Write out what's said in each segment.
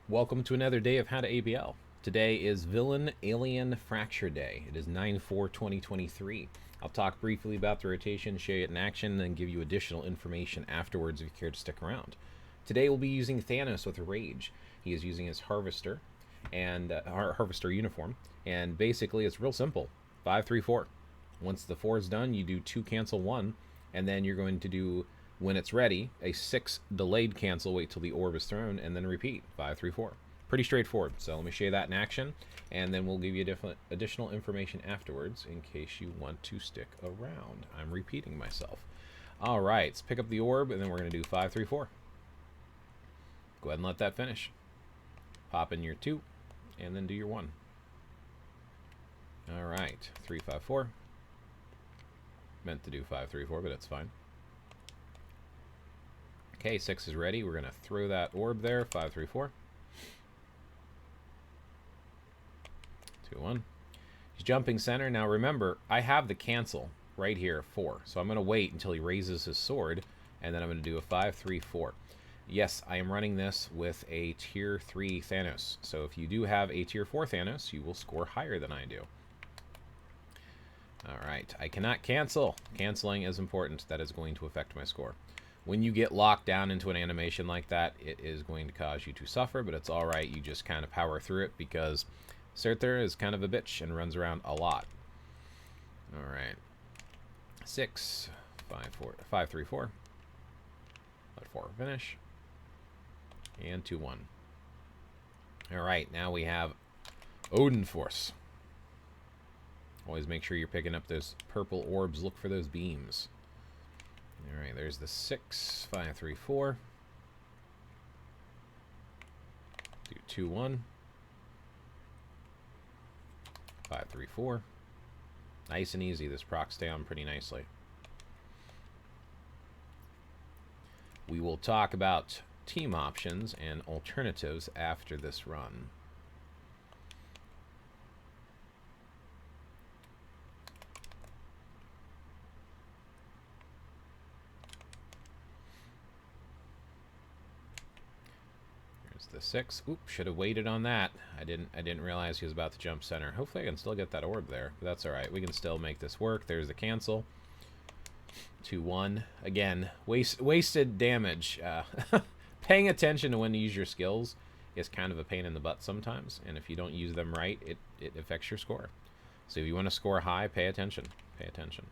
Welcome to another day of How to ABL. Today is Villain Alien Fracture Day. It is 9/4/2023. I'll talk briefly about the rotation, show you it in action, and then give you additional information afterwards if you care to stick around. Today we'll be using Thanos with Rage. He is using his Harvester and Harvester uniform, and basically it's real simple. 5-3-4. Once the 4 is done, you do 2 cancel 1, and then you're going to do, when it's ready, a 6 delayed cancel, wait till the orb is thrown, and then repeat. 5-3-4. Pretty straightforward. So let me show you that in action, and then we'll give you additional information afterwards in case you want to stick around. I'm repeating myself. All right, let's pick up the orb, and then we're going to do 5-3-4. Go ahead and let that finish. Pop in your 2, and then do your 1. All right, 3-5-4. Meant to do 5-3-4, but it's fine. Okay, 6 is ready. We're going to throw that orb there. 5-3-4. 2-1. He's jumping center. Now remember, I have the cancel right here, 4. So I'm going to wait until he raises his sword, and then I'm going to do a 5-3-4. Yes, I am running this with a tier 3 Thanos. So if you do have a tier 4 Thanos, you will score higher than I do. Alright, I cannot cancel. Canceling is important. That is going to affect my score. When you get locked down into an animation like that, it is going to cause you to suffer, but it's alright. You just kind of power through it because Surther is kind of a bitch and runs around a lot. Alright. 6, 5-3-4. Let 4 finish. And 2-1. Alright, now we have Odin Force. Always make sure you're picking up those purple orbs. Look for those beams. Alright, there's the 6, 5-3-4. Do 2-1. 5-3-4. Nice and easy. This procs down pretty nicely. We will talk about team options and alternatives after this run. The 6. Oop, should have waited on that. I didn't realize he was about to jump center. Hopefully I can still get that orb there, but that's alright. We can still make this work. There's the cancel. 2-1. Again, wasted damage. Paying attention to when to use your skills is kind of a pain in the butt sometimes, and if you don't use them right, it affects your score. So if you want to score high, pay attention. Pay attention.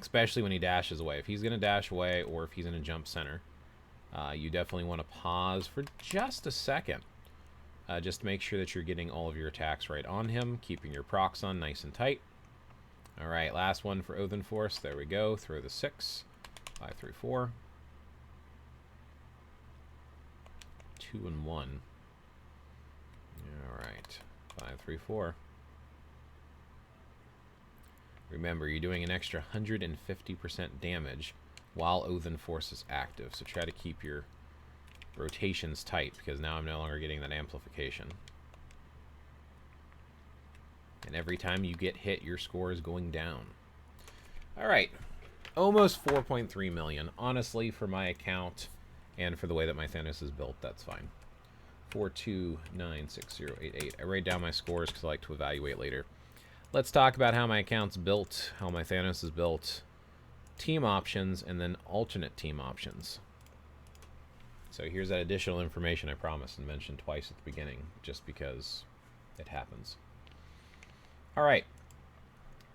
Especially when he dashes away. If he's going to dash away or if he's going to jump center, you definitely want to pause for just a second. Just to make sure that you're getting all of your attacks right on him, keeping your procs on nice and tight. Alright, last one for Odin Force. There we go. Throw the 6. 5-3-4. 2-1. Alright. 5-3-4. Remember, you're doing an extra 150% damage while Odin Force is active. So try to keep your rotations tight, because now I'm no longer getting that amplification. And every time you get hit, your score is going down. Alright. Almost 4.3 million. Honestly, for my account and for the way that my Thanos is built, that's fine. 4296088. I write down my scores because I like to evaluate later. Let's talk about how my account's built, how my Thanos is built, team options, and then alternate team options. So here's that additional information I promised and mentioned twice at the beginning, just because it happens. Alright.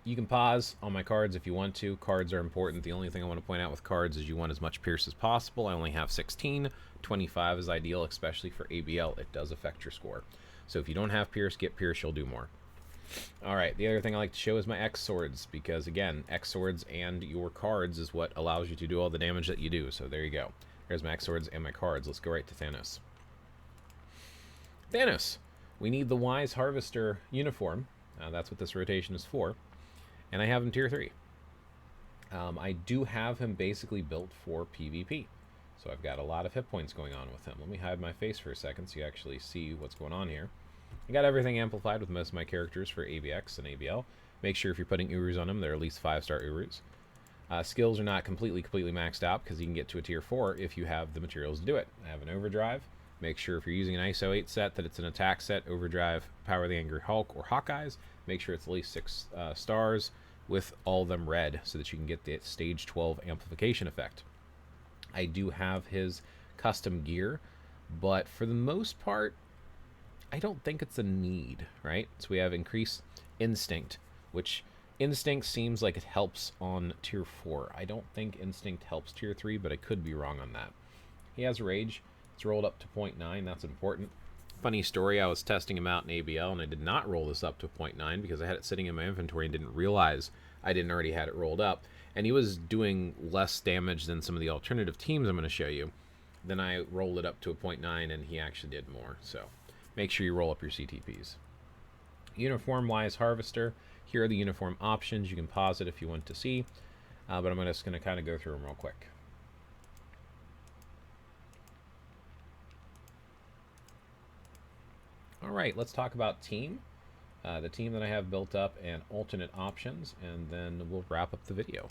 You can pause on my cards if you want to. Cards are important. The only thing I want to point out with cards is you want as much Pierce as possible. I only have 16. 25 is ideal, especially for ABL. It does affect your score. So if you don't have Pierce, get Pierce, you'll do more. Alright, the other thing I like to show is my X swords, because again, X swords and your cards is what allows you to do all the damage that you do. So there you go. There's my X swords and my cards. Let's go right to Thanos. Thanos! We need the Wise Harvester uniform. That's what this rotation is for. And I have him tier 3. I do have him basically built for PvP. So I've got a lot of hit points going on with him. Let me hide my face for a second so you actually see what's going on here. I got everything amplified with most of my characters for ABX and ABL. Make sure if you're putting Urus on them, they're at least 5-star Urus. Skills are not completely maxed out because you can get to a tier 4 if you have the materials to do it. I have an overdrive. Make sure if you're using an ISO 8 set that it's an attack set, overdrive, power of the angry Hulk, or Hawkeyes. Make sure it's at least 6 stars with all of them red so that you can get the stage 12 amplification effect. I do have his custom gear, but for the most part, I don't think it's a need, right? So we have increased instinct, which instinct seems like it helps on tier 4. I don't think instinct helps tier 3, but I could be wrong on that. He has rage. It's rolled up to 0.9. That's important. Funny story, I was testing him out in ABL, and I did not roll this up to 0.9 because I had it sitting in my inventory and didn't realize I didn't already had it rolled up. And he was doing less damage than some of the alternative teams I'm going to show you. Then I rolled it up to a 0.9, and he actually did more. So make sure you roll up your CTPs. Uniform-wise harvester. Here are the uniform options. You can pause it if you want to see, but I'm just going to kind of go through them real quick. All right, let's talk about team, the team that I have built up, and alternate options, and then we'll wrap up the video.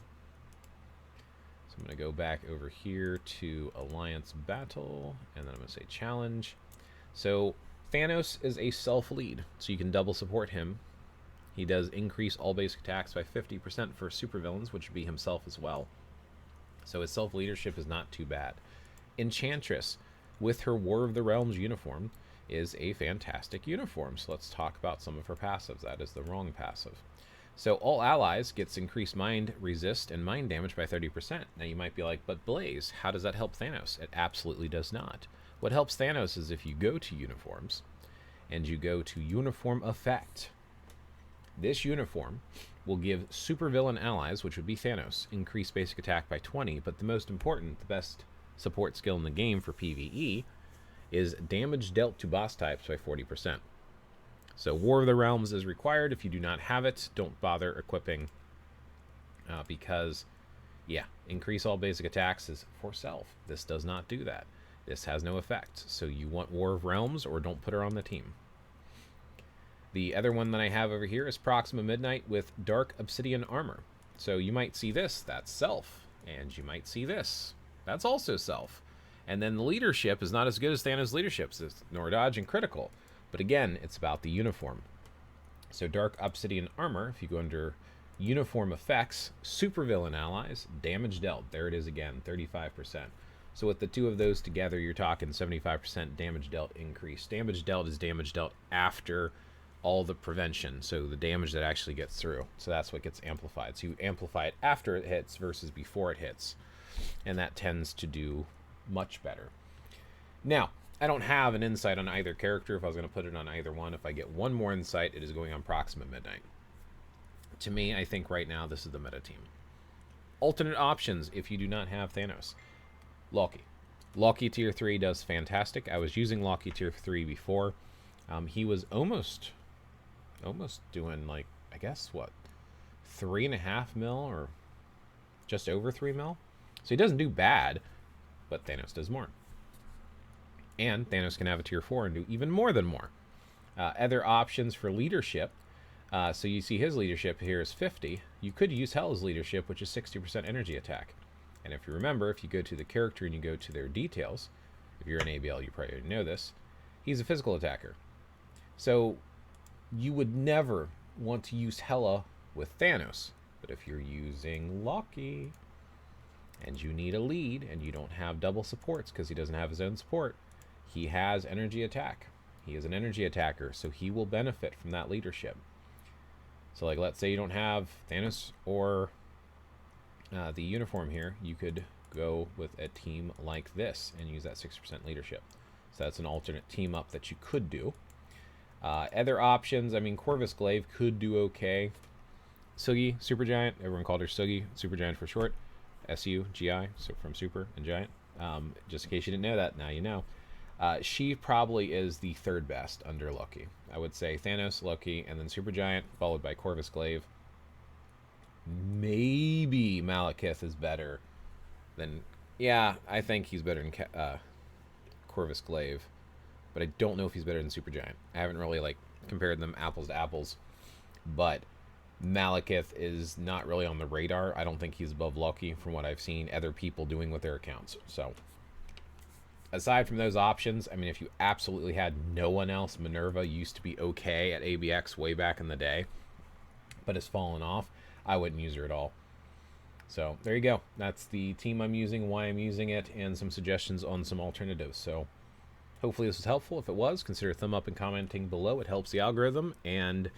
So I'm going to go back over here to Alliance Battle, and then I'm going to say Challenge. So Thanos is a self-lead, so you can double support him. He does increase all basic attacks by 50% for supervillains, which would be himself as well. So his self-leadership is not too bad. Enchantress, with her War of the Realms uniform, is a fantastic uniform. So let's talk about some of her passives. That is the wrong passive. So all allies gets increased mind resist and mind damage by 30%. Now you might be like, but Blaze, how does that help Thanos? It absolutely does not. What helps Thanos is if you go to uniforms and you go to uniform effect. This uniform will give supervillain allies, which would be Thanos, increased basic attack by 20, but the most important, the best support skill in the game for PvE is damage dealt to boss types by 40%. So War of the Realms is required. If you do not have it, don't bother equipping because, yeah, increase all basic attacks is for self. This does not do that. This has no effect. So you want War of Realms or don't put her on the team. The other one that I have over here is Proxima Midnight with Dark Obsidian Armor. So you might see this, that's self. And you might see this, that's also self. And then the leadership is not as good as Thanos' leadership. It's nor dodge and critical. But again, it's about the uniform. So Dark Obsidian Armor, if you go under Uniform Effects, Supervillain Allies, Damage Dealt. There it is again, 35%. So with the two of those together, you're talking 75% damage dealt increase. Damage dealt is damage dealt after all the prevention, so the damage that actually gets through. So that's what gets amplified. So you amplify it after it hits versus before it hits. And that tends to do much better. Now, I don't have an insight on either character. If I was going to put it on either one, if I get one more insight, it is going on Proxima Midnight. To me, I think right now this is the meta team. Alternate options if you do not have Thanos. Loki. Loki tier 3 does fantastic. I was using Loki tier 3 before. He was almost doing, like, I guess, what, 3.5 mil or just over 3 mil? So he doesn't do bad, but Thanos does more. And Thanos can have a tier 4 and do even more than more. Other options for leadership. So you see his leadership here is 50. You could use Hell's leadership, which is 60% energy attack. And if you remember, if you go to the character and you go to their details, if you're an ABL, you probably already know this, he's a physical attacker. So you would never want to use Hela with Thanos. But if you're using Loki and you need a lead and you don't have double supports because he doesn't have his own support, he has energy attack. He is an energy attacker, so he will benefit from that leadership. So, like, let's say you don't have Thanos or the uniform here, you could go with a team like this and use that 60% leadership. So that's an alternate team up that you could do. Other options, I mean, Corvus Glaive could do okay. Sugi, Supergiant, everyone called her Sugi, Supergiant for short. S-U-G-I, so from Super and Giant. Just in case you didn't know that, now you know. She probably is the third best under Loki. I would say Thanos, Loki, and then Supergiant, followed by Corvus Glaive. Maybe Malekith is better than... Yeah, I think he's better than Corvus Glaive. But I don't know if he's better than Supergiant. I haven't really, like, compared them apples to apples. But Malekith is not really on the radar. I don't think he's above Lucky from what I've seen other people doing with their accounts. So aside from those options, I mean, if you absolutely had no one else, Minerva used to be okay at ABX way back in the day, but has fallen off. I wouldn't use her at all. So there you go. That's the team I'm using, why I'm using it, and some suggestions on some alternatives. So hopefully this was helpful. If it was, consider a thumb up and commenting below. It helps the algorithm, and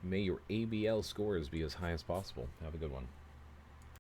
may your ABL scores be as high as possible. Have a good one.